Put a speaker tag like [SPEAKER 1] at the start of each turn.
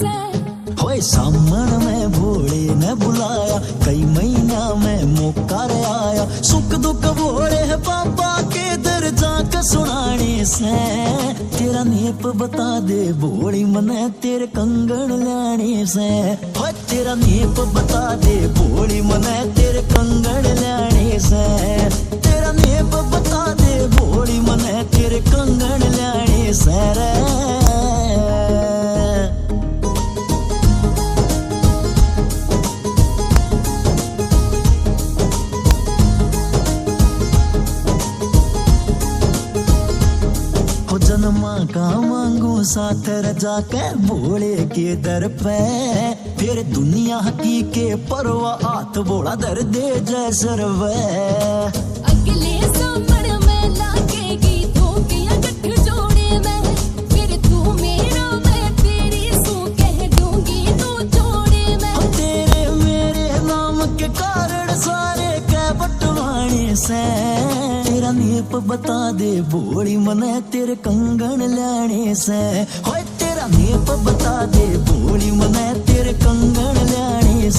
[SPEAKER 1] से।
[SPEAKER 2] होए सामन में भोले ने बुलाया, कई महीना में मौका रे आया। सुख दुख भोले बाबा के दर जाकर सुनाने से। तेरा नेप बता दे भोली मने तेरे कंगन लाने से। होए तेरा नेप बता दे भोली मने तेरे कंगन लाने से। तेरा नेप बता दे भोली मने तेरे कंगन लाने से रे। जन्मा का मांगू साथ जाके भोले के दर पे। फिर दुनिया की के परवा हाथ बोला दर दे जय सरवे।
[SPEAKER 1] अगले सामन में लागेगी धोकियां गठ जोड़े में। फिर तू मेरा मैं तेरी सू कह दूंगी तू जोड़े में।
[SPEAKER 2] तेरे मेरे नाम के कारण सारे के बटवाने से। तेरा नेप बता दे भोली मने तेरे कंगन लाने से। होए तेरा नेप बता दे भोली मने तेरे कंगन लाने